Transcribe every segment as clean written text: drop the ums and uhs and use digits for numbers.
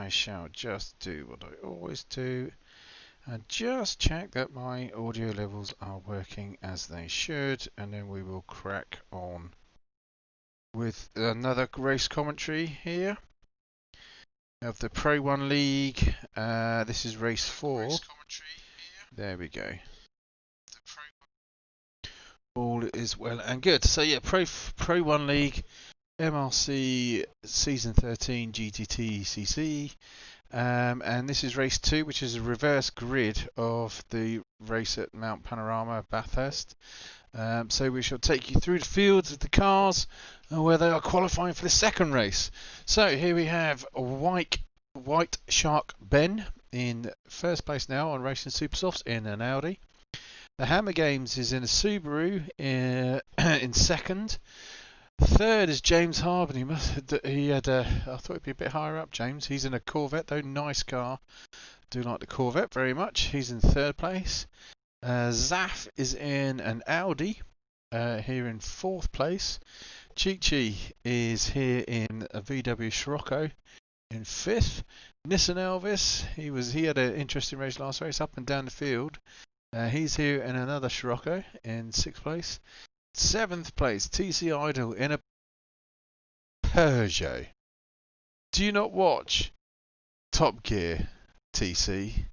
I shall just do what I always do and just check that my audio levels are working as they should, and then we will crack on with another race commentary here of the Pro 1 League. This is race 4. There we go. All is well and good. So yeah, Pro 1 League, MRC Season 13 GTTCC. And this is race 2, which is a reverse grid of the race at Mount Panorama, Bathurst. So we shall take you through the fields of the cars where they are qualifying for the second race. So here we have White Shark Ben in first place now on Racing Supersofts in an Audi. The Hammer Games is in a Subaru in second. Third is James Harben. I thought he'd be a bit higher up, James. He's in a Corvette though, nice car. Do like the Corvette very much. He's in third place. Zaf is in an Audi, here in fourth place. Chi is here in a VW Scirocco in fifth. Nissan Elvis, he had an interesting race last race, up and down the field. He's here in another Scirocco in sixth place. Seventh place, TC Idol in a Peugeot. Do you not watch Top Gear, TC?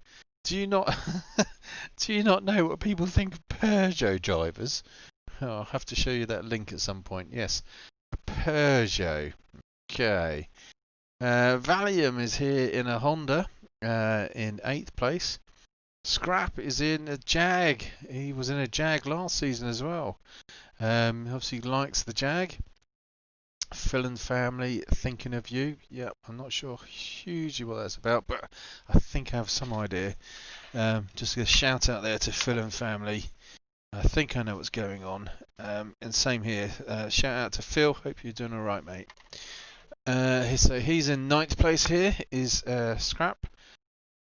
Do you not know what people think of Peugeot drivers? Oh, I'll have to show you that link at some point. Yes, Peugeot. Okay. Valium is here in a Honda in 8th place. Scrap is in a Jag. He was in a Jag last season as well. Obviously likes the Jag. Phil and family, thinking of you. Yep, I'm not sure hugely what that's about, but I think I have some idea. Just a shout out there to Phil and family. I think I know what's going on. And same here. Shout out to Phil. Hope you're doing all right, mate. So he's in 9th place here. Is Scrap.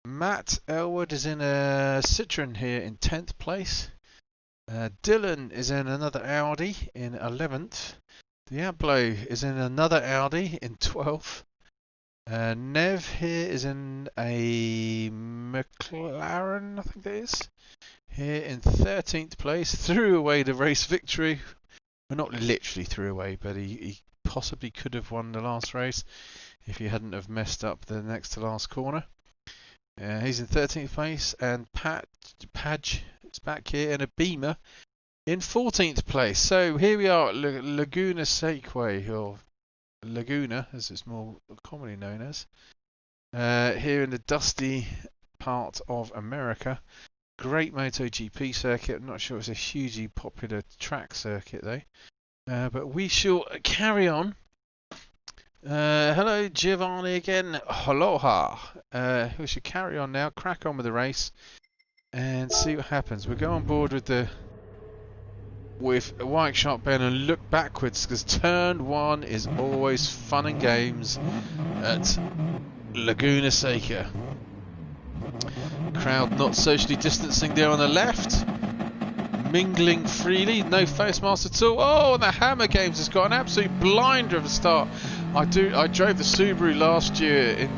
Matt Elwood is in a Citroen here in 10th place. Dylan is in another Audi in 11th. Diablo is in another Audi in 12th. Nev here is in a McLaren, I think that is, here in 13th place. Threw away the race victory. Well, not literally threw away, but he possibly could have won the last race if he hadn't have messed up the next to last corner. He's in 13th place, and Padge is back here in a Beamer in 14th place. So here we are at Laguna Seca, or Laguna as it's more commonly known as, here in the dusty part of America. Great MotoGP circuit. I'm not sure it's a hugely popular track circuit though, but we shall carry on. Hello Giovanni again. Aloha. We should carry on now, crack on with the race and see what happens. We'll go on board with White Shark Ben and look backwards, because turn 1 is always fun and games at Laguna Seca. Crowd not socially distancing there on the left, mingling freely, no face mask at all. Oh, and the Hammer Games has got an absolute blinder of a start. I drove the Subaru last year in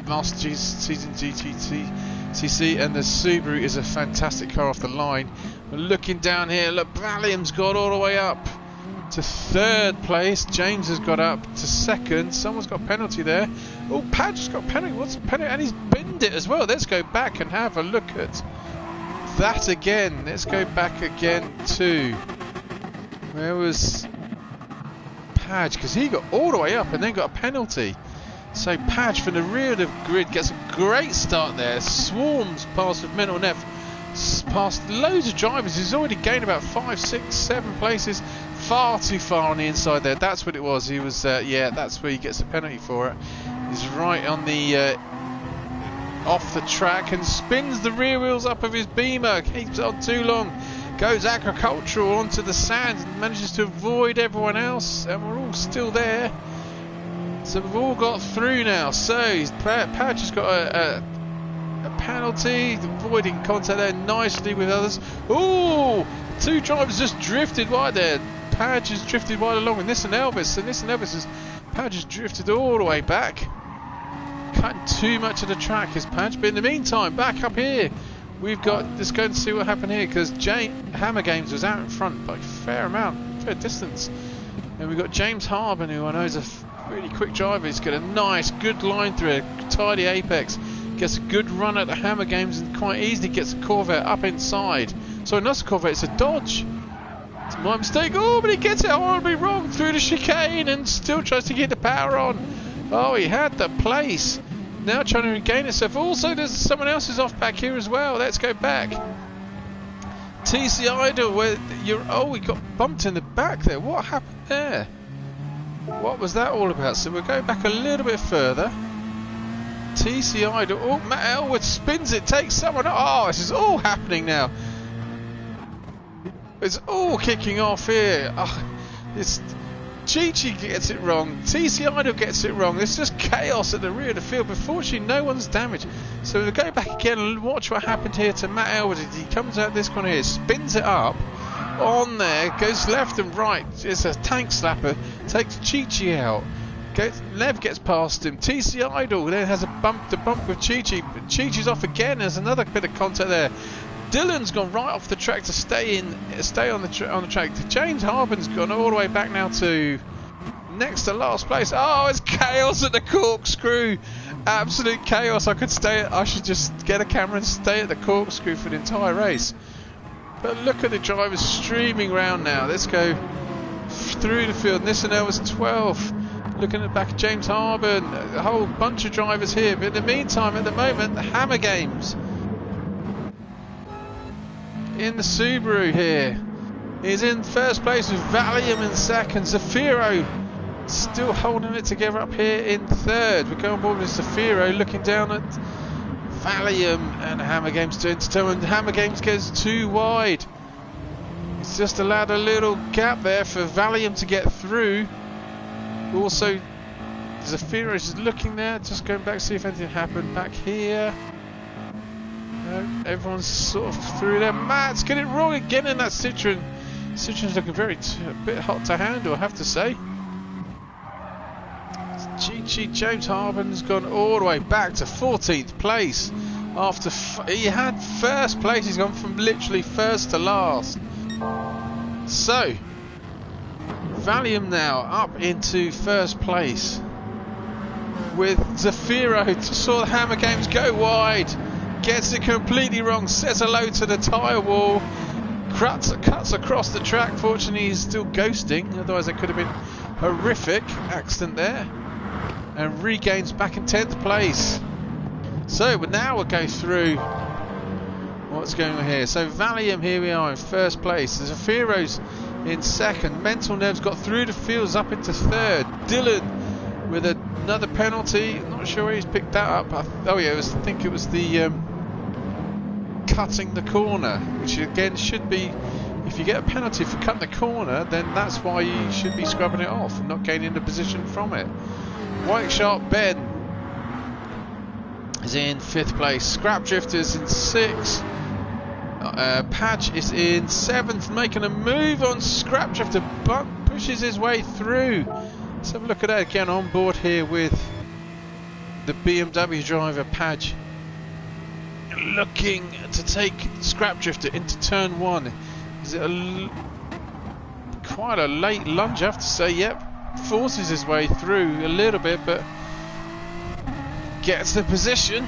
last season GTTCC, and the Subaru is a fantastic car off the line. But looking down here, look, Valium's got all the way up to 3rd place. James has got up to 2nd. Someone's got a penalty there. Oh, Padge has got a penalty. What's a penalty? And he's binned it as well. Let's go back and have a look at that again. Let's go back again to where was Padge, because he got all the way up and then got a penalty. So Padge from the rear of the grid gets a great start there. Swarms past with Mental Neff, past loads of drivers. He's already gained about 5, 6, 7 places. Far too far on the inside there. That's what it was. He was, yeah, that's where he gets a penalty for it. He's right on the off the track and spins the rear wheels up of his Beamer. Keeps it on too long. Goes agricultural onto the sand and manages to avoid everyone else. And we're all still there. So we've all got through now. So Padge has got a penalty, avoiding contact there nicely with others. Ooh, 2 drivers just drifted wide there. Padge has drifted wide along with Nissan Elvis. So Nissan Elvis Padge has drifted all the way back. cutting too much of the track, is Padge. But in the meantime, back up here, we've got, let's go and see what happened here, because Hammer Games was out in front by a fair amount, fair distance. And we've got James Harbin, who I know is a really quick driver. He's got a nice, good line through a tidy apex. Gets a good run at the Hammer Games and quite easily gets a Corvette up inside. So not a Corvette, it's a Dodge. It's my mistake. Oh, but he gets it horribly wrong through the chicane and still tries to get the power on. Oh, he had the place. Now trying to regain itself. Also, there's someone else who's off back here as well. Let's go back. TC Idol, where you're. Oh, we got bumped in the back there. What happened there? What was that all about? So we'll go back a little bit further. TC Idol. Oh, Matt Elwood spins it, takes someone. Oh, this is all happening now. It's all kicking off here. Oh, it's Chi-Chi gets it wrong. TC Idol gets it wrong. There's just chaos at the rear of the field. But fortunately, no one's damaged. So we'll go back again and watch what happened here to Matt Elwood. He comes out this corner here, spins it up on there, goes left and right. It's a tank slapper. Takes Chi-Chi out. Lev gets past him. TC Idol then has a bump with Chi-Chi. But Chi-Chi's off again. There's another bit of contact there. Dylan's gone right off the track to stay on the track. James Harbin's gone all the way back now to next to last place. Oh, it's chaos at the corkscrew. Absolute chaos. I should just get a camera and stay at the corkscrew for the entire race. But look at the drivers streaming round now. Let's go through the field. Nissanel was 12. Looking at the back of James Harbin. A whole bunch of drivers here. But in the meantime, at the moment, the Hammer Games in the Subaru here is in first place with Valium in second. Zafiro still holding it together up here in third. We're going board with Zafiro looking down at Valium and Hammer Games to determine. Hammer Games goes too wide. It's just allowed a little gap there for Valium to get through. Also, Zafiro is looking there, just going back to see if anything happened back here. No, everyone's sort of through there. Matt's getting it wrong again in that Citroen. Citroen's looking a bit hot to handle, I have to say. Chi-Chi James Harbin's gone all the way back to 14th place. After he had first place, he's gone from literally first to last. So, Valium now up into first place with Zafiro. Saw the Hammer Games go wide. Gets it completely wrong, says hello to the tyre wall, cuts across the track. Fortunately, he's still ghosting, otherwise it could have been horrific accident there, and regains back in 10th place. So now we'll go through what's going on here. So Valium, here we are in first place. Zafiro's in second. Mental Nerves got through the fields up into third. Dylan with another penalty. I'm not sure where he's picked that up. Oh yeah, I think it was the cutting the corner, which again should be, if you get a penalty for cutting the corner, then that's why you should be scrubbing it off and not gaining the position from it. White Shark Ben is in 5th place. Scrap Drifters in 6th. Patch is in 7th, making a move on Scrap Drifter, but pushes his way through. Let's have a look at that again on board here with the BMW driver Padge, looking to take Scrap Drifter into turn 1. Is it quite a late lunge, I have to say. Yep, forces his way through a little bit, but gets the position.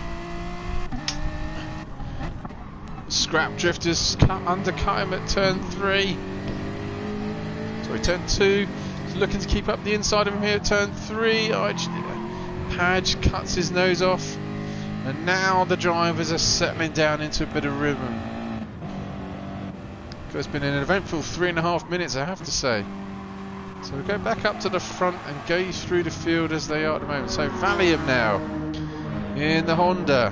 Scrap Drifters undercut him at turn 3. Sorry, turn 2. He's looking to keep up the inside of him here at turn 3. Padge cuts his nose off. And now the drivers are settling down into a bit of rhythm. It's been an eventful 3.5 minutes, I have to say. So we'll go back up to the front and gaze through the field as they are at the moment. So Valium now in the Honda,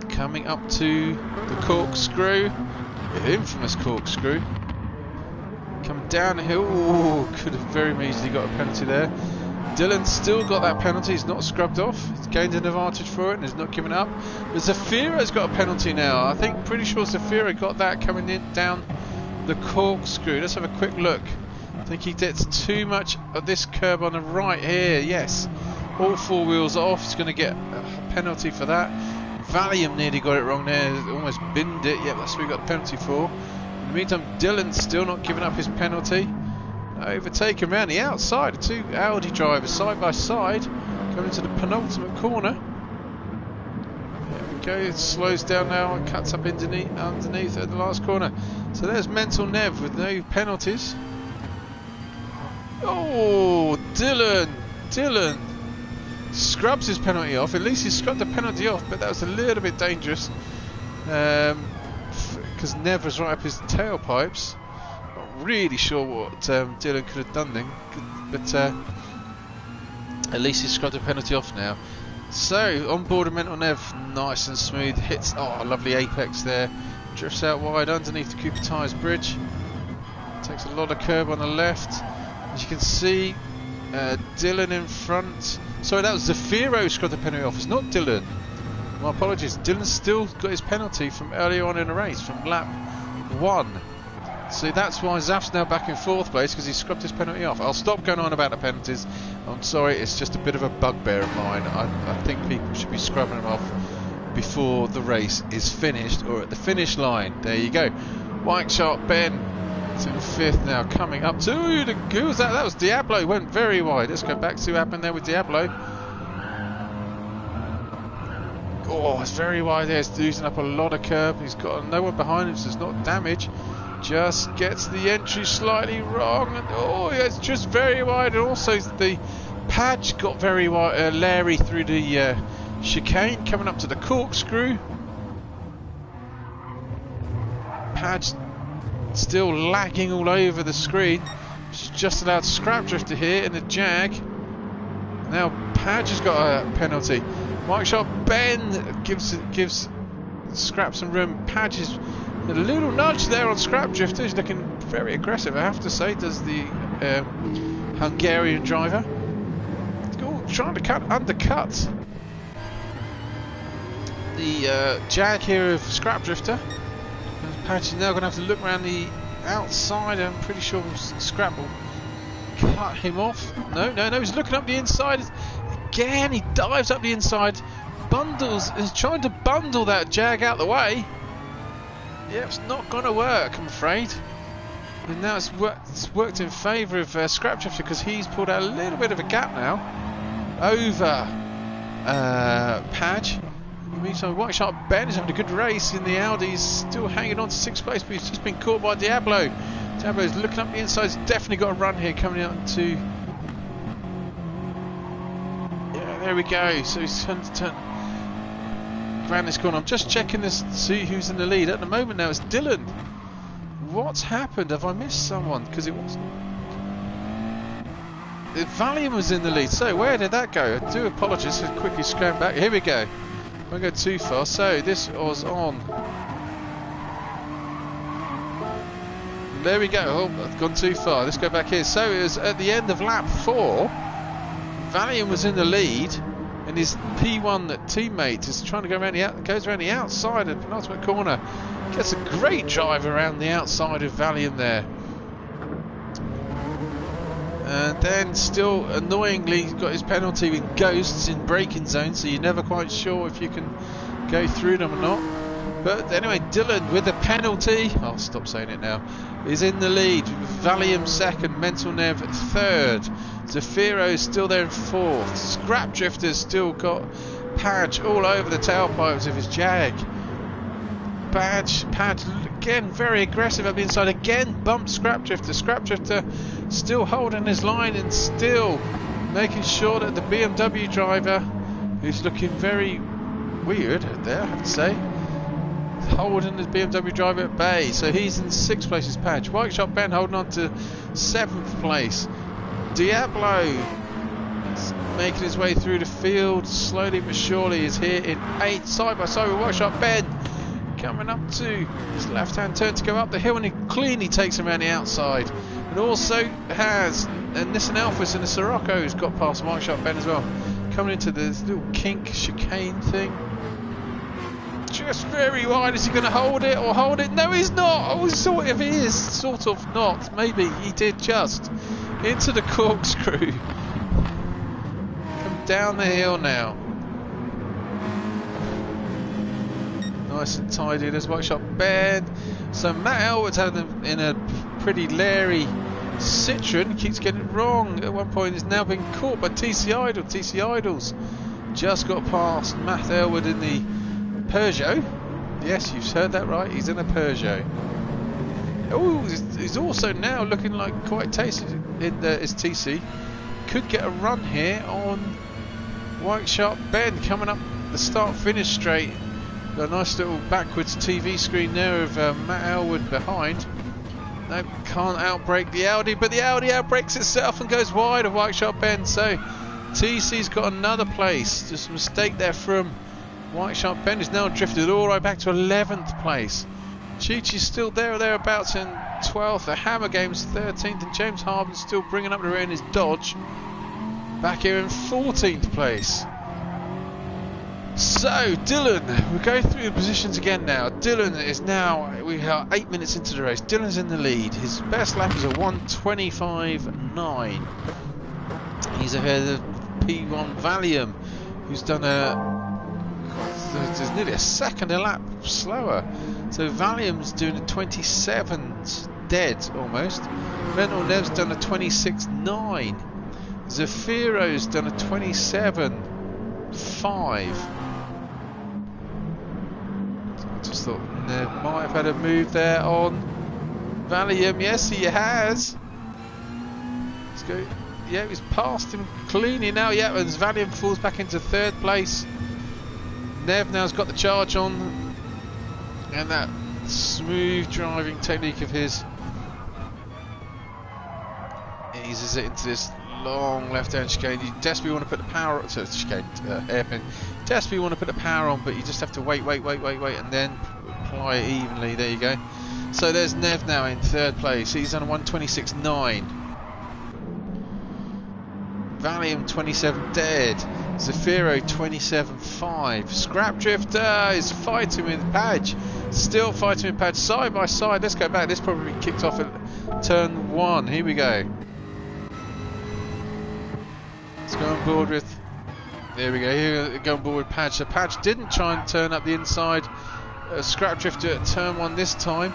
coming up to the corkscrew, the infamous corkscrew. Come down the hill. Ooh, could have very easily got a penalty there. Dylan's still got that penalty, he's not scrubbed off, he's gained an advantage for it and he's not given up. But Zafiro's got a penalty now. I think, pretty sure Zafiro got that coming in down the corkscrew. Let's have a quick look. I think he gets too much of this curb on the right here, yes. All four wheels off. He's going to get a penalty for that. Valium nearly got it wrong there. Almost binned it. Yeah, that's what we got the penalty for. In the meantime, Dylan's still not giving up his penalty. Overtaken around the outside. Two Audi drivers side by side. Coming into the penultimate corner. There we go. It slows down now and cuts up underneath at the last corner. So there's Mental Nev with no penalties. Oh, Dylan scrubs his penalty off. At least he scrubbed the penalty off, but that was a little bit dangerous because Nev was right up his tailpipes. Not really sure what Dylan could have done then, but at least he scrubbed the penalty off now. So on board of Mental Nev, nice and smooth, hits a lovely apex there, drifts out wide underneath the Cooper Tyres bridge, takes a lot of curb on the left. As you can see, Dylan in front. Sorry, that was Zafiro who scrubbed the penalty off. It's not Dylan. My apologies. Dylan's still got his penalty from earlier on in the race, from lap 1. So that's why Zaf's now back in 4th place, because he scrubbed his penalty off. I'll stop going on about the penalties. I'm sorry, it's just a bit of a bugbear of mine. I think people should be scrubbing them off before the race is finished, or at the finish line. There you go. White Shark Ben. In 5th now, coming up to who was that? That was Diablo. Went very wide. Let's go back to what happened there with Diablo. Oh, it's very wide there. He's losing up a lot of curb. He's got no one behind him, so it's not damage. Just gets the entry slightly wrong. And, oh, yeah, it's just very wide. And also the patch got very wide, Larry through the chicane, coming up to the corkscrew. Patch still lagging all over the screen. She's just allowed Scrap Drifter here in the Jag. Now Padge has got a penalty. Mike Sharp Ben gives Scrap some room. Padge is a little nudge there on Scrap Drifter. He's looking very aggressive, I have to say, does the Hungarian driver. Trying to undercut the Jag here of Scrap Drifter. Patch is now going to have to look around the outside. I'm pretty sure Scrap will cut him off. No, he's looking up the inside. Again, he dives up the inside. Is trying to bundle that Jag out the way. Yeah, it's not going to work, I'm afraid. And now it's worked in favour of Scrap Drifter, because he's pulled out a little bit of a gap now over Padge. Meantime, White Shark Ben is having a good race in the Audi. He's still hanging on to 6th place, but he's just been caught by Diablo. Diablo's looking up the inside. He's definitely got a run here coming out to. Yeah, there we go. So he's turned around this corner. I'm just checking this to see who's in the lead. At the moment now, it's Dylan. What's happened? Have I missed someone? Because it was. Valium was in the lead. So where did that go? I do apologise for quickly scrambling back. Here we go. Won't go too far. So this was on. There we go. Oh, I've gone too far. Let's go back here. So it was at the end of lap 4. Valium was in the lead, and his P1 teammate is trying to go around goes around the outside of the penultimate corner. Gets a great drive around the outside of Valium there. And then still annoyingly he's got his penalty with ghosts in braking zones, so you're never quite sure if you can go through them or not. But anyway, Dylan with a penalty, I'll stop saying it now, is in the lead. Valium 2nd, Mental Nev 3rd, Zafiro still there in 4th, Scrap Drifter's still got Padge all over the tailpipes of his Jag. Padge again very aggressive up the inside, again bumped Scrap Drifter. Scrap Drifter still holding his line and still making sure that the BMW driver, who's looking very weird there, I have to say, holding the BMW driver at bay. So he's in 6th place as Padge. White Shark Ben holding on to 7th place. Diablo making his way through the field slowly but surely, is here in 8th, side by side with White Shark Ben. Coming up to his left hand turn to go up the hill, and he cleanly takes him around the outside. And also has Nissan Alphas and the Sirocco who's got past White Shark Ben as well. Coming into this little kink chicane thing. Just very wide. Is he going to hold it or hold it? No, he's not. Oh, sort of he is. Sort of not. Maybe he did just. Into the corkscrew. down the hill now. Nice and tidy. There's Workshop Bend. So Matt Elwood's had them in a pretty leery Citroen. Keeps getting it wrong. At one point, he's now been caught by TC Idol. TC Idol's just got past Matt Elwood in the Peugeot. Yes, you've heard that right. He's in a Peugeot. Oh, he's also now looking like quite tasty in his TC. Could get a run here on Workshop Bend coming up the start-finish straight. Got a nice little backwards TV screen there of Matt Elwood behind. No, can't outbrake the Audi, but the Audi outbrakes itself and goes wide of Workshop Bend. So TC's got another place. Just a mistake there from Workshop Bend. Is now drifted all the way back to 11th place. Chi-Chi's still there or thereabouts in 12th. The Hammer Game's 13th, and James Harben's still bringing up the rear in his Dodge. Back here in 14th place. So Dylan, we'll go through the positions again now. Dylan is now, we are 8 minutes into the race. Dylan's in the lead. His best lap is a 1:25.9. He's ahead of P1 Valium, who's done there's nearly a second a lap slower. So Valium's doing a 27 dead almost. Mental Nev's done a 26.9. Zafiro's done a 27.5. I just thought Nev might have had a move there on Valium. Yes, he has. Let's go. Yeah, he's passed him cleanly now. Yeah, and Valium falls back into 3rd place. Nev now's got the charge on, and that smooth driving technique of his eases it into this long left-hand chicane. You desperately want to put the power on, so chicane, hairpin. Desperately want to put the power on, but you just have to wait, and then apply it evenly. There you go. So there's Nev now in 3rd place. He's on a 1:26.9. Valium 27 dead. Zafiro 27.5. Scrap Drifter is fighting with Padge. Still fighting with Padge side by side. Let's go back. This probably kicked off at turn 1. Here we go. Let's go on board with. There we go. Here go on board with Padge. So Padge didn't try and turn up the inside. Scrap Drifter at turn 1 this time.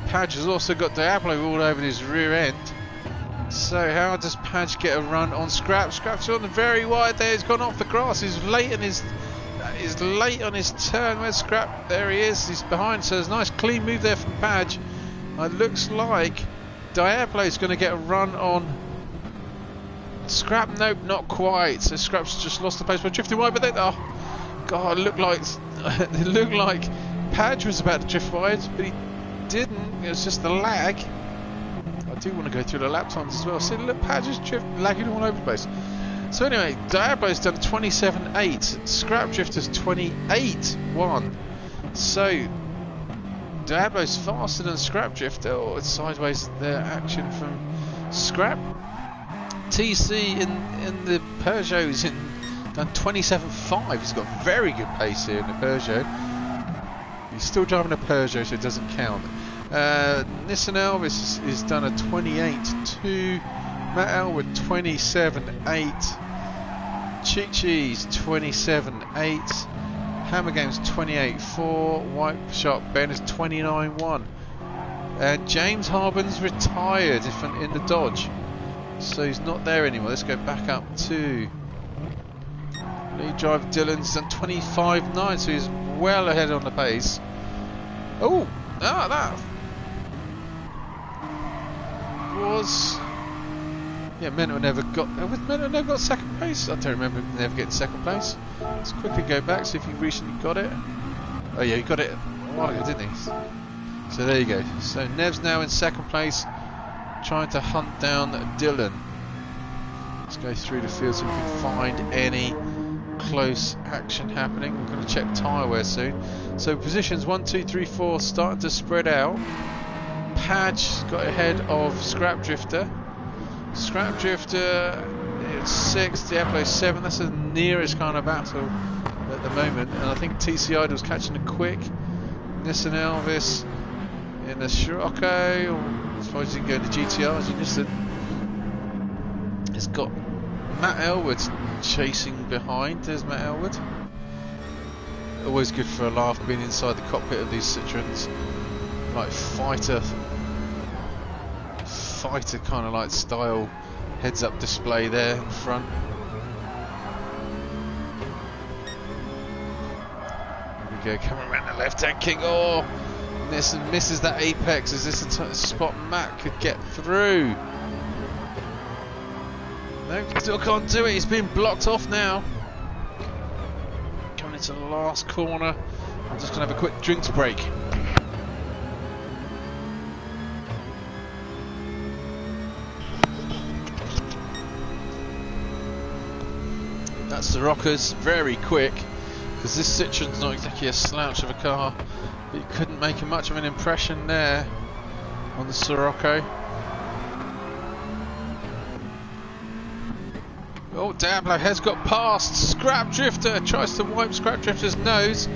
Padge has also got Diablo all over his rear end. So how does Padge get a run on Scrap? Scrap's on the very wide there. He's gone off the grass. He's late on his turn. Where's Scrap? There he is. He's behind. So there's a nice clean move there from Padge. It looks like Diablo's going to get a run on Scrap. Nope, not quite. So Scrap's just lost the pace by drifting wide. But then, oh god, it looked like Padge was about to drift wide, but he didn't. It was just the lag. I do want to go through the lap times as well. See, look, Padge is lagging all over the place. So anyway, Diablo's done 27.8. Scrap Drifter's 28.1. So Diablo's faster than Scrap Drifter, or it's sideways their action from Scrap. TC in the Peugeot is done 27.5. He's got very good pace here in the Peugeot. He's still driving a Peugeot, so it doesn't count. Nissan Elvis is done a 28.2. Matt Elwood 27.8. Chi-Chi's 27.8. Hammer Game's 28.4. White Shark Ben is 29.1. And James Harben's retired in the Dodge, so he's not there anymore. Let's go back up to lead driver Dylan's done 25.9, so he's well ahead on the pace. Oh, that was, yeah, Mentor never got. Was Mentor never got 2nd place? I don't remember him never getting 2nd place. Let's quickly go back, see if he recently got it. Oh yeah, he got it a while ago, didn't he? So there you go. So Nev's now in 2nd place, trying to hunt down Dylan. Let's go through the field so we can find any close action happening. We're going to check tyre wear soon. So positions 1, 2, 3, 4 starting to spread out. Padge got ahead of Scrap Drifter. Scrap Drifter is 6th, Diablo 7. That's the nearest kind of battle at the moment. And I think TC Idol's catching a quick. Nissan Elvis in a Scirocco. I suppose you can go into GTRs. Nissan has got Matt Elwood chasing behind. There's Matt Elwood. Always good for a laugh being inside the cockpit of these Citroens. Like fighter kind of like style heads-up display there in front. Here we go, coming around the left-hand king. Oh, Nissan misses that apex. Is this a spot Matt could get through? No, still can't do it. He's been blocked off now. Coming into the last corner. I'm just going to have a quick drinks break. That's the Rockers, very quick, because this Citroen's not exactly a slouch of a car. But you couldn't make much of an impression there on the Sirocco. Oh, Diablo has got past. Scrap Drifter tries to wipe Scrap Drifter's nose.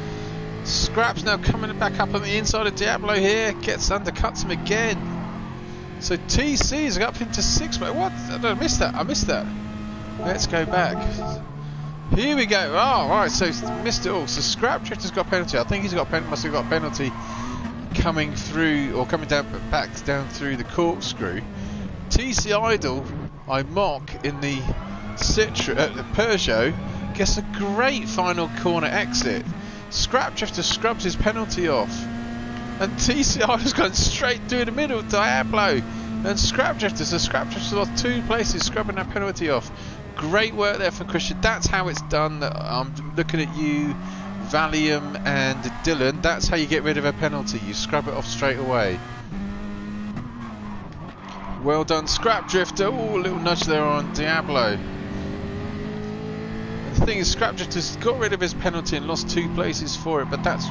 Scrap's now coming back up on the inside of Diablo here. Gets undercuts him again. So TC's up into 6th. What? I missed that. I missed that. Let's go back. Here we go. Oh, right. So missed it all. So Scrap Drifter's got a penalty. I think he's got must have got a penalty coming through or coming down back down through the corkscrew. TC Idle, I mock in the the Peugeot, gets a great final corner exit. Scrap Drifter scrubs his penalty off, and TC Idle's gone straight through the middle. Diablo and Scrap Drifter. So Scrap Drifter lost 2 places scrubbing that penalty off. Great work there for Christian. That's how it's done. I'm looking at you, Valium and Dylan. That's how you get rid of a penalty. You scrub it off straight away. Well done, Scrap Drifter. Oh, a little nudge there on Diablo. And the thing is, Scrap Drifter's got rid of his penalty and lost 2 places for it, but that's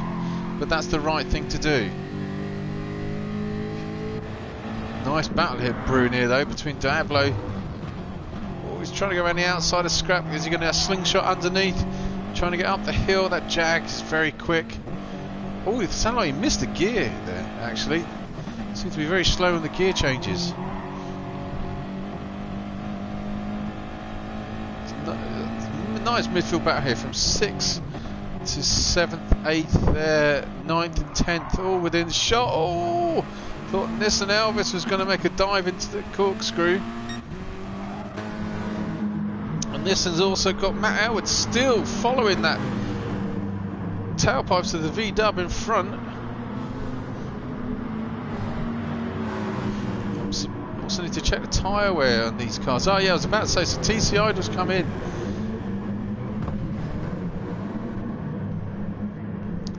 the right thing to do. Nice battle here brewing here though between Diablo. He's trying to go around the outside of Scrap. Is he going to have a slingshot underneath? Trying to get up the hill. That Jag is very quick. Oh, it sounded like he missed a gear there, actually. Seems to be very slow on the gear changes. Nice midfield battle here from 6th to 7th, 8th there, 9th and 10th, all within shot. Oh, thought Nissan Elvis was going to make a dive into the corkscrew. And Nissan's also got Matt Elwood still following that tailpipes of the V-dub in front. Also need to check the tyre wear on these cars. Oh yeah, I was about to say, so TC Idle's come in.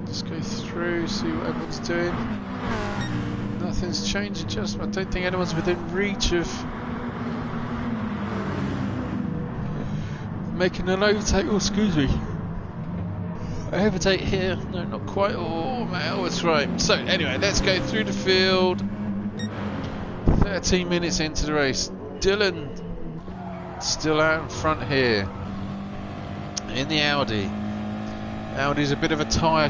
Just go through, see what everyone's doing. Nothing's changed, just I don't think anyone's within reach of making an overtake. Oh, excuse me. Overtake here. No, not quite. Oh, man, that's right. So, anyway, let's go through the field. 13 minutes into the race. Dylan still out in front here in the Audi. Audi's a bit of a tyre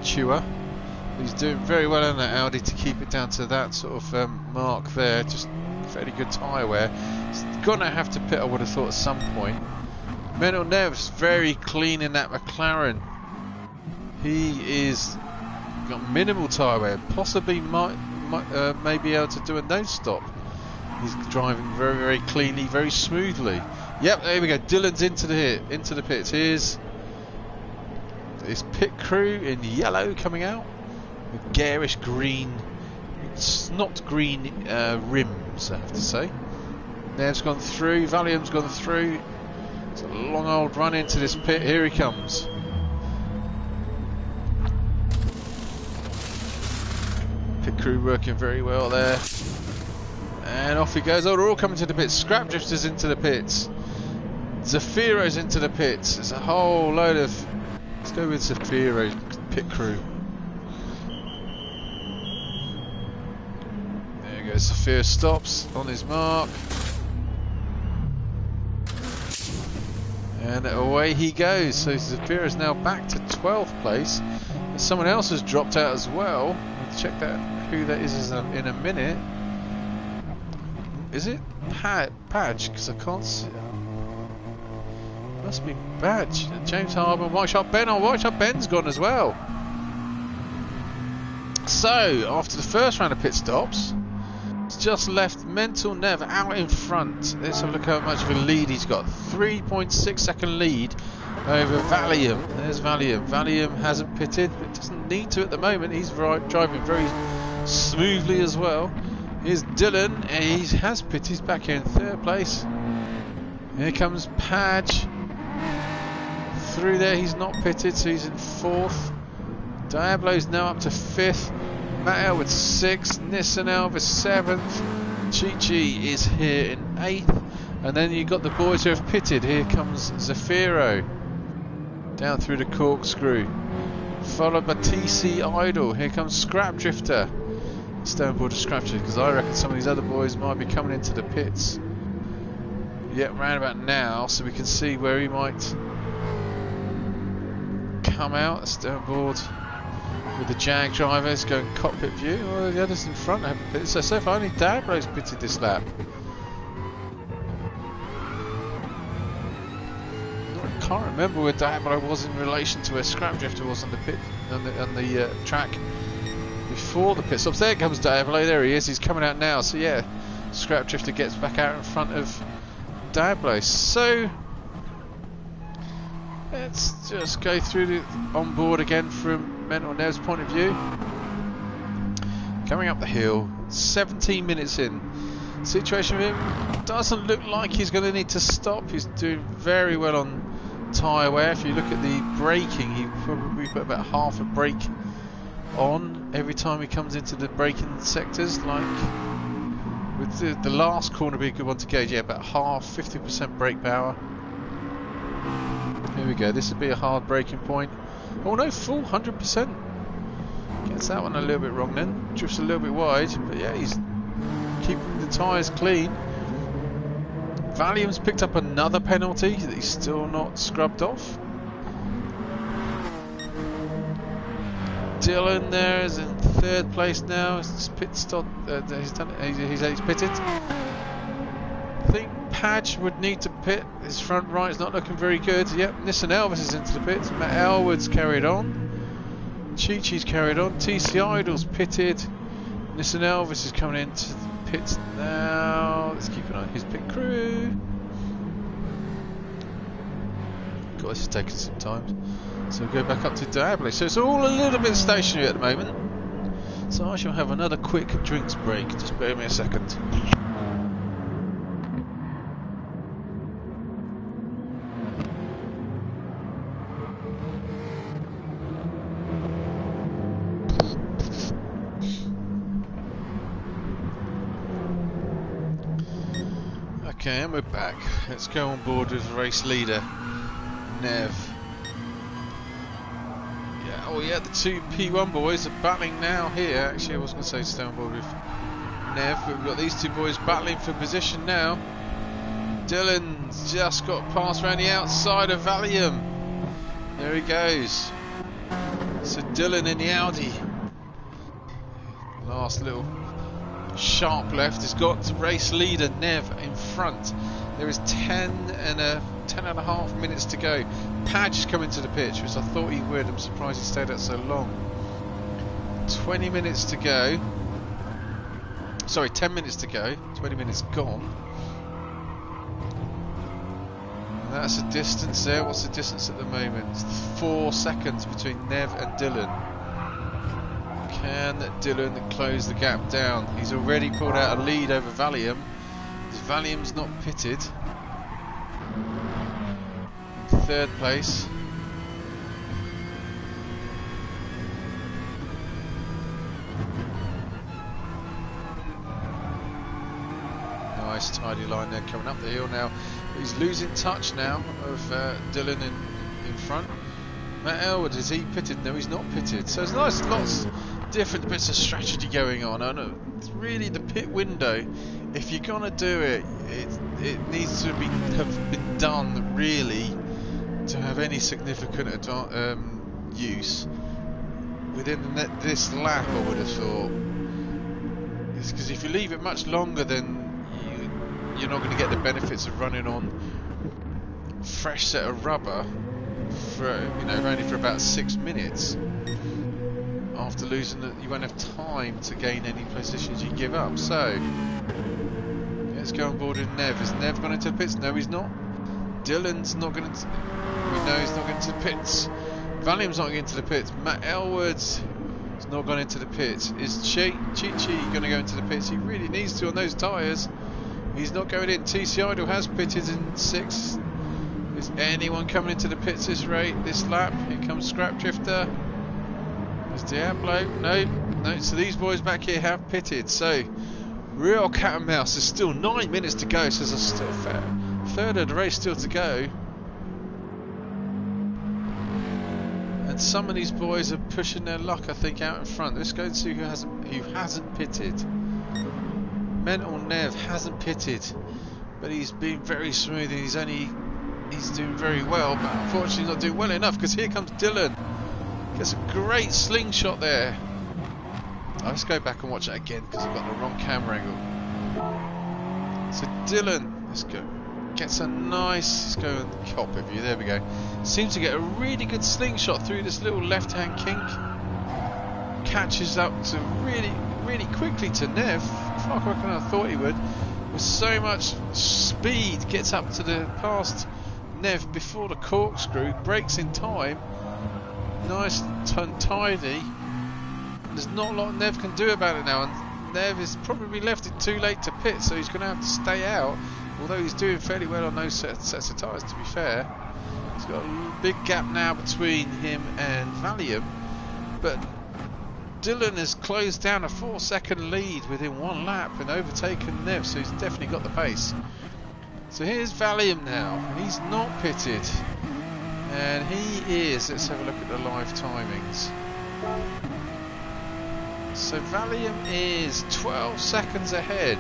chewer. He's doing very well in that Audi to keep it down to that sort of mark there. Just fairly good tyre wear. He's gonna have to pit, I would have thought, at some point. Mental Nev's very clean in that McLaren. He is got minimal tyre wear. Possibly may be able to do a nose stop. He's driving very, very cleanly, very smoothly. Yep, there we go. Dylan's into the pits. Here's this pit crew in yellow coming out with garish green, snot green rims, I have to say. Nev's gone through, Valium's gone through. It's a long old run into this pit. Here he comes. Pit crew working very well there. And off he goes. Oh, they're all coming to the pits. Scrap Drifter's into the pits. Zafiro's into the pits. It's a whole load of... Let's go with Zafiro's pit crew. There you go. Zafiro stops on his mark. And away he goes. So Zafiro is now back to 12th place. And someone else has dropped out as well. We'll check that who that is in a minute. Is it Padge? Because I can't see. Must be bad. James Harbour, White Shark Ben. Oh, White Shark Ben's gone as well. So, after the first round of pit stops, it's just left Mental Nev out in front. Let's have a look how much of a lead he's got. 3.6 second lead over Valium. There's Valium. Valium hasn't pitted, but doesn't need to at the moment. He's driving very smoothly as well. Here's Dylan. He has pitted. He's back here in third place. Here comes Padge. Through there, he's not pitted, so he's in fourth. Diablo's now up to fifth. Matt Elwood sixth. Nissan Elvis seventh. Chi-Chi is here in eighth. And then you've got the boys who have pitted. Here comes Zafiro down through the corkscrew, followed by TC Idol. Here comes Scrap Drifter. Stay on board of Scrap Drifter, because I reckon some of these other boys might be coming into the pits. Yep, round about now, so we can see where he might come out. Stay on board with the Jag drivers, going cockpit view. Well, the others in front haven't pitted. So far only Dabro's pitted this lap. I can't remember where Dabro was in relation to where Scrap Drifter was on the pit on the track before the pit stops. There comes Dablo. There he is. He's coming out now. So yeah, Scrap Drifter gets back out in front of Dablo. So let's just go through the on board again from Mental Nev's point of view. Coming up the hill, 17 minutes in. Situation with him doesn't look like he's going to need to stop. He's doing very well on tyre wear. If you look at the braking, he probably put about half a brake on every time he comes into the braking sectors. Like with the last corner be a good one to gauge. Yeah, about half, 50% brake power. Here we go. This would be a hard braking point. Oh no, full 100%. Gets that one a little bit wrong then. Drifts a little bit wide, but yeah, he's keeping the tyres clean. Valium's picked up another penalty that he's still not scrubbed off. Dylan there is in third place now. It's pit stop. He's done it. He's pitted. I think Padge would need to pit. His front right is not looking very good. Yep, Nissan Elvis is into the pits. Matt Elwood's carried on. Chi-Chi's carried on. TC Idol's pitted. Nissan Elvis is coming into the pits now. Let's keep an eye on his pit crew. God, this is taking some time. So we'll go back up to Diablo. So it's all a little bit stationary at the moment. So I shall have another quick drinks break. Just bear with me a second. Okay, and we're back. Let's go on board with race leader Nev. Yeah, oh yeah, the two P1 boys are battling now here. Actually, I was going to say stay on board with Nev, but we've got these two boys battling for position now. Dylan's just got past around the outside of Valium. There he goes. So Dylan in the Audi. Last little sharp left has got race leader Nev in front. There is 10 and a half minutes to go. Padge is coming to the pitch, which I thought he would. I'm surprised he stayed out so long. 20 minutes to go. Sorry, 10 minutes to go. 20 minutes gone. And that's a distance there. What's the distance at the moment? It's 4 seconds between Nev and Dylan. Can Dylan close the gap down? He's already pulled out a lead over Valium. Valium's not pitted. In third place. Nice tidy line there coming up the hill now. He's losing touch now of Dylan in front. Matt Elwood, is he pitted? No, he's not pitted. So there's lots different bits of strategy going on. I know it's really the pit window. If you're gonna do it, it needs to have been done really to have any significant use within this lap. I would have thought, because if you leave it much longer, then you're not going to get the benefits of running on fresh set of rubber for, you know, only for about 6 minutes. After losing it, you won't have time to gain any positions you give up. So let's go on board with Nev. Has Nev gone into the pits? No, he's not. Dylan's not going to. We know he's not going to the pits. Valium's not going to the pits. Matt Elwood's has not gone into the pits. Is Chi-Chi going to go into the pits? He really needs to on those tyres. He's not going in. TC Idol has pitted in 6th. Is anyone coming into the pits this lap? Here comes Scrap Drifter. There's Diablo. No. So these boys back here have pitted. So real cat and mouse. There's still 9 minutes to go. So there's still a third of the race still to go. And some of these boys are pushing their luck, I think, out in front. Let's go and see who hasn't pitted. Mental Nev hasn't pitted, but he's been very smooth and he's doing very well, but unfortunately not doing well enough, because here comes Dylan. Gets a great slingshot there. Let's go back and watch it again because I've got the wrong camera angle. So Dylan, let's go. Gets a nice, let's go and cop of you, there we go. Seems to get a really good slingshot through this little left hand kink. Catches up to really quickly to Nev, far quicker than I thought he would. With so much speed, gets up to the past Nev before the corkscrew, breaks in time. Nice and tidy. There's not a lot Nev can do about it now, and Nev has probably left it too late to pit, so he's going to have to stay out. Although he's doing fairly well on those sets of tyres, to be fair. He's got a big gap now between him and Valium, but Dylan has closed down a 4-second lead within 1 lap and overtaken Nev, so he's definitely got the pace. So here's Valium now. He's not pitted, and he is. Let's have a look at the live timings. So Valium is 12 seconds ahead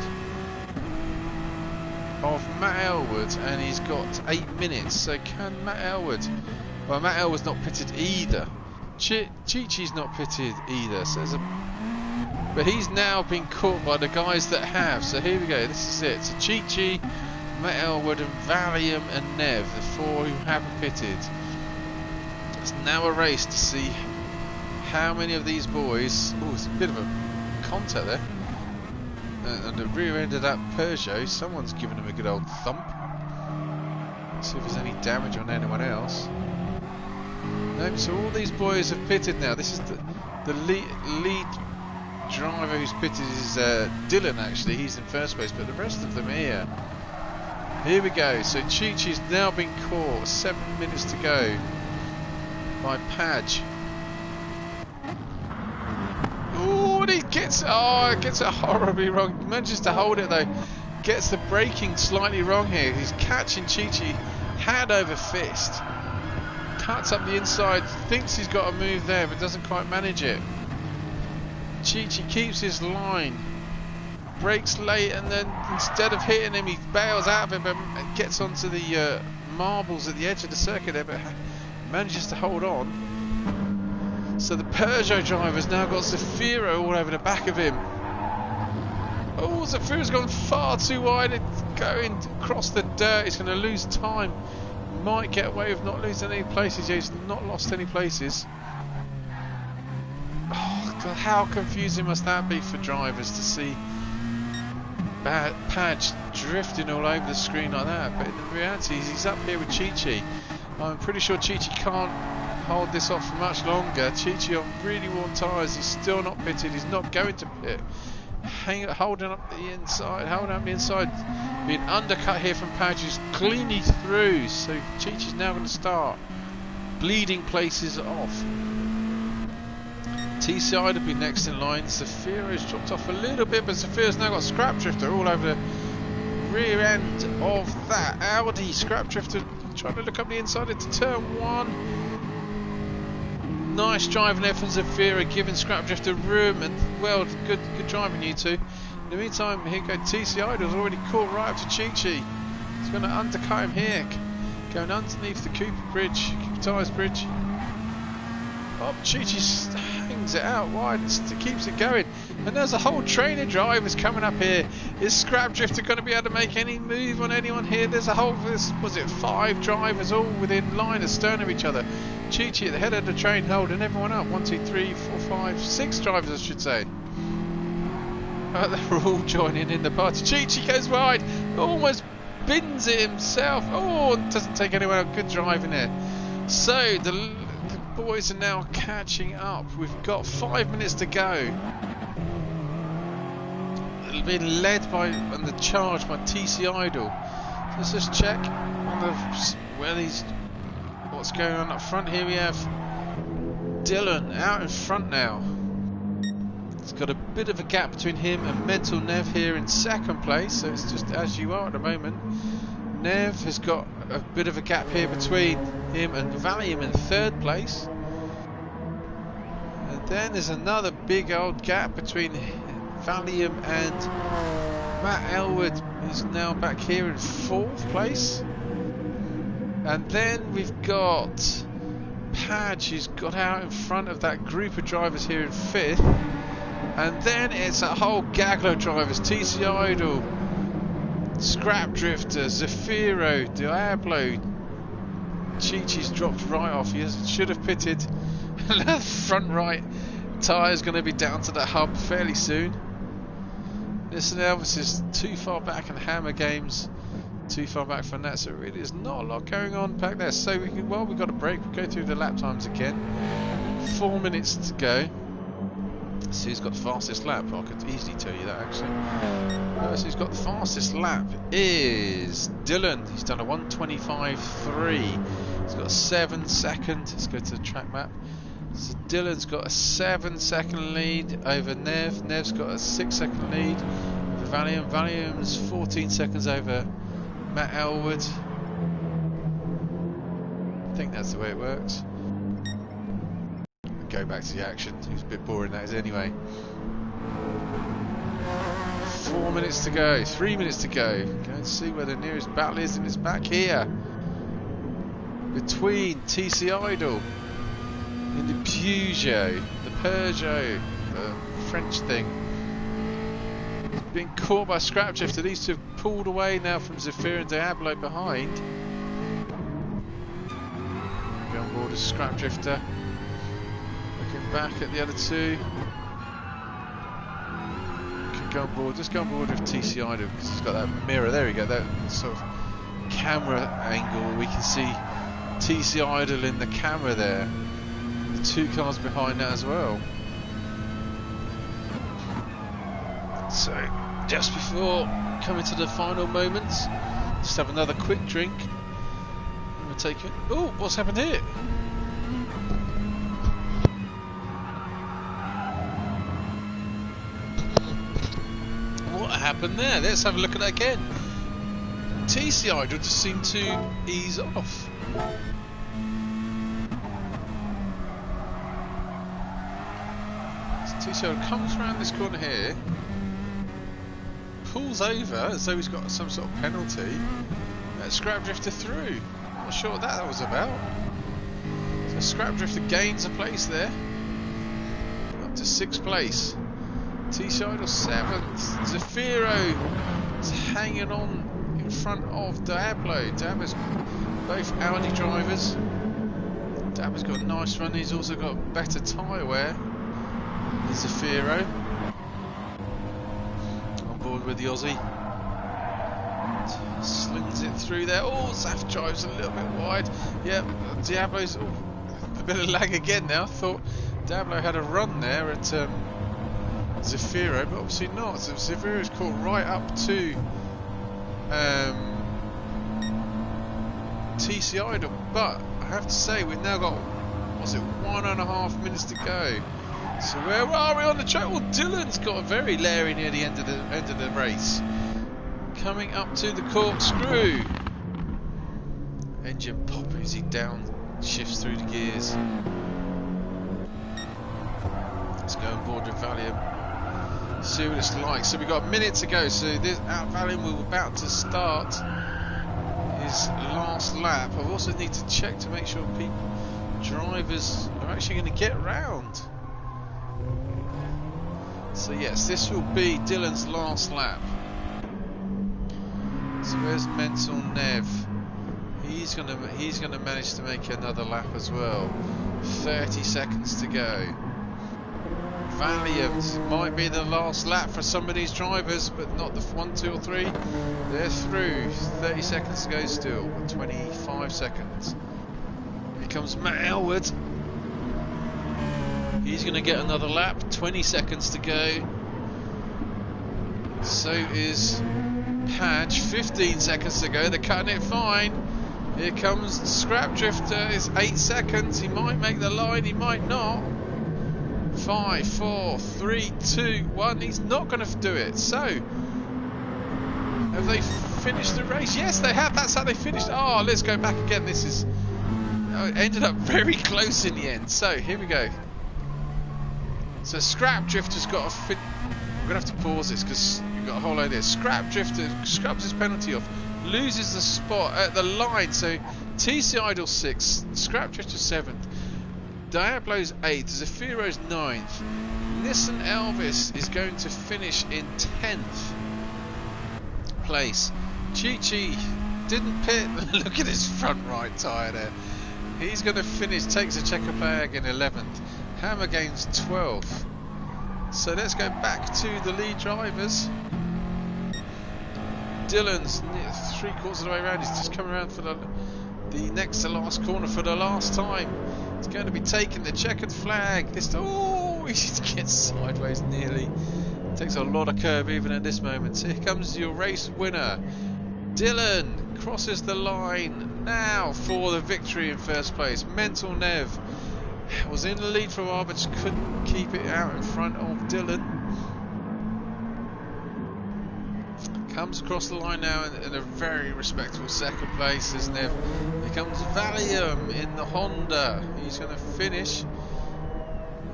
of Matt Elwood, and he's got 8 minutes. So can Matt Elwood? Well, Matt Elwood's not pitted either. Chi-Chi's not pitted either. So but he's now been caught by the guys that have. So here we go. This is it. So Chi-Chi, Matt Elwood, and Valium and Nev, the 4 who haven't pitted. It's now a race to see how many of these boys. Oh, it's a bit of a contact there. And the rear end of that Peugeot, someone's given him a good old thump. Let's see if there's any damage on anyone else. Nope, so all these boys have pitted now. This is the lead driver who's pitted is Dylan, actually. He's in first place, but the rest of them here. Here we go. So Chi-Chi's now been caught. 7 minutes to go by Padge. Oh, he gets it horribly wrong. He manages to hold it though. Gets the braking slightly wrong here. He's catching Chi-Chi hand over fist. Cuts up the inside, thinks he's got a move there, but doesn't quite manage it. Chi-Chi keeps his line. Brakes late, and then instead of hitting him, he bails out of it, but gets onto the marbles at the edge of the circuit there, but manages to hold on. So the Peugeot driver's now got Zafiro all over the back of him. Oh, Zafiro's gone far too wide. It's going across the dirt. He's going to lose time. Might get away with not losing any places. Yeah, he's not lost any places. Oh, God, how confusing must that be for drivers to see Padge drifting all over the screen like that? But in reality, he's up here with Chi-Chi. I'm pretty sure Chi-Chi can't hold this off for much longer. Chi-Chi on really worn tyres. He's still not pitted. He's not going to pit. Holding up the inside, being undercut here from Padge, who's cleanly through. So Chi-Chi's now going to start bleeding places off. TCI to be next in line. Zafiro's dropped off a little bit, but Zafiro's now got Scrap Drifter all over the rear end of that Audi. Scrap Drifter trying to look up the inside into turn 1. Nice driving there from Zafiro, giving Scrap Drifter room, and well, good driving you two. In the meantime, here go TC Idol's already caught right up to Chi-Chi. He's going to undercut him here, going underneath the Cooper Bridge, Cooper Tyres Bridge. Oh, Chi-Chi hangs it out wide and keeps it going. And there's a whole train of drivers coming up here. Is Scrap Drifter going to be able to make any move on anyone here? There's a whole, was it 5 drivers all within line astern of each other. Chi-Chi at the head of the train holding everyone up. 1, 2, 3, 4, 5, 6 drivers I should say. They're all joining in the party. Chi-Chi goes wide. Almost bins it himself. Oh, doesn't take anyone out. Good driving there. So the boys are now catching up. We've got 5 minutes to go. It'll be led by and the charge by TC Idol. Let's just check on the where these what's going on up front. Here we have Dylan out in front now. It's got a bit of a gap between him and Mental Nev here in 2nd place, so it's just as you are at the moment. Nev has got a bit of a gap here between him and Valium in 3rd place. And then there's another big old gap between Valium and Matt Elwood, who's now back here in 4th place. And then we've got Padge, who's got out in front of that group of drivers here in 5th. And then it's a whole gaggle of drivers. TC Idol, Scrap Drifter, Zafiro, Diablo. Chi-Chi's dropped right off. He should have pitted. The front right tyre is going to be down to the hub fairly soon. Listen, Elvis is too far back, and Hammer Games too far back from that. So it really is not a lot going on back there. So we can, well, we've got a break. We'll go through the lap times again. 4 minutes to go. See who's got the fastest lap. I could easily tell you that actually. So who's got the fastest lap is Dylan. He's done a 1:25.3. He's got a 7-second. Let's go to the track map. So Dylan's got a 7-second lead over Nev. Nev's got a 6-second lead over Valium. Valium's 14 seconds over Matt Elwood. I think that's the way it works. Go back to the action. It was a bit boring that is anyway. 4 minutes to go. 3 minutes to go. Go and see where the nearest battle is, and it's back here between TC Idol and the Peugeot, the French thing. Being caught by Scrap Drifter. These two have pulled away now from Zafir and Diablo behind. Go on board as Scrap Drifter. Back at the other two. Can go on board. Just go on board with TC Idol because it's got that mirror. There we go. That sort of camera angle. We can see TC Idol in the camera there. The 2 cars behind that as well. So just before coming to the final moments, just have another quick drink. I'm gonna take it. Oh, what's happened here? Happened there. Let's have a look at that again. TC Idol just seemed to ease off. So TC Idol comes around this corner here, pulls over as though he's got some sort of penalty. Scrap Drifter through. Not sure what that was about. So Scrap Drifter gains a place there, up to 6th place. TC Idol 7th. Zafiro is hanging on in front of Diablo. Diablo's both Audi drivers. Diablo's got a nice run. He's also got better tyre wear than Zafiro. On board with the Aussie. Slings it through there. Oh, Zaf drives a little bit wide. Yep, Diablo's a bit of lag again now. Thought Diablo had a run there at Zafiro, but obviously not. So Zafiro's caught right up to TC Idol, but I have to say we've now got, what's it, 1.5 minutes to go. So where are we on the track? Well, Dylan's got a very Larry near the end of the race. Coming up to the corkscrew. Engine popping as he down shifts through the gears. Let's go on board with Valium. See what it's like. So we've got a minute to go. So this Valium we're about to start his last lap. I also need to check to make sure people drive drivers are actually going to get round. So yes, this will be Dylan's last lap. So where's Mental Nev? He's gonna manage to make another lap as well. 30 seconds to go. Valiant might be the last lap for some of these drivers, but not the 1, 2 or 3. They're through. 30 seconds to go still. 25 seconds. Here comes Matt Elwood. He's going to get another lap. 20 seconds to go. So is Padge. 15 seconds to go. They're cutting it fine. Here comes Scrap Drifter. It's 8 seconds. He might make the line. He might not. 5, 4, 3, 2, 1. He's not going to do it. So, have they finished the race? Yes, they have. That's how they finished. Oh, let's go back again. This is ended up very close in the end. So here we go. So Scrap Drifter's got a fin. We're going to have to pause this because you've got a whole load there. Scrap Drifter scrubs his penalty off, loses the spot at the line. So TC Idol 6th, Scrap Drifter 7th, Diablo's 8th, Zephyro's 9th, Nissan Elvis is going to finish in 10th place. Chi-Chi didn't pit. Look at his front right tyre there. He's going to finish, takes a checker flag in 11th. Hammer Games 12th. So let's go back to the lead drivers. Dylan's 3/4 of the way around. He's just coming around for the next to last corner for the last time. He's going to be taking the checkered flag. Oh, he gets sideways nearly. Takes a lot of curve even at this moment. So here comes your race winner. Dylan crosses the line now for the victory in first place. Mental Nev was in the lead for a while but just couldn't keep it out in front of Dylan. Comes across the line now in a very respectable second place as Nev. Here comes Valium in the Honda. He's going to finish.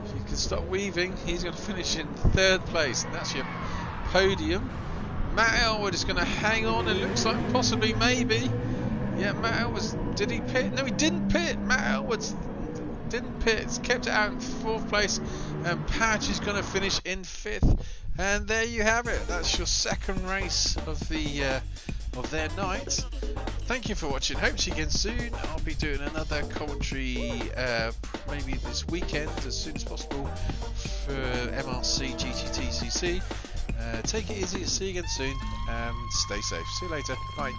If he can stop weaving, he's going to finish in third place. And that's your podium. Matt Elwood is going to hang on. It looks like possibly, maybe. Yeah, Matt Elwood. Did he pit? No, he didn't pit. Matt Elwood didn't pit. It's kept it out in fourth place. And Patch is going to finish in fifth. And there you have it. That's your second race of their night. Thank you for watching. Hope to see you again soon. I'll be doing another commentary maybe this weekend as soon as possible for MRC GTTCC. Take it easy. See you again soon. And stay safe. See you later. Bye.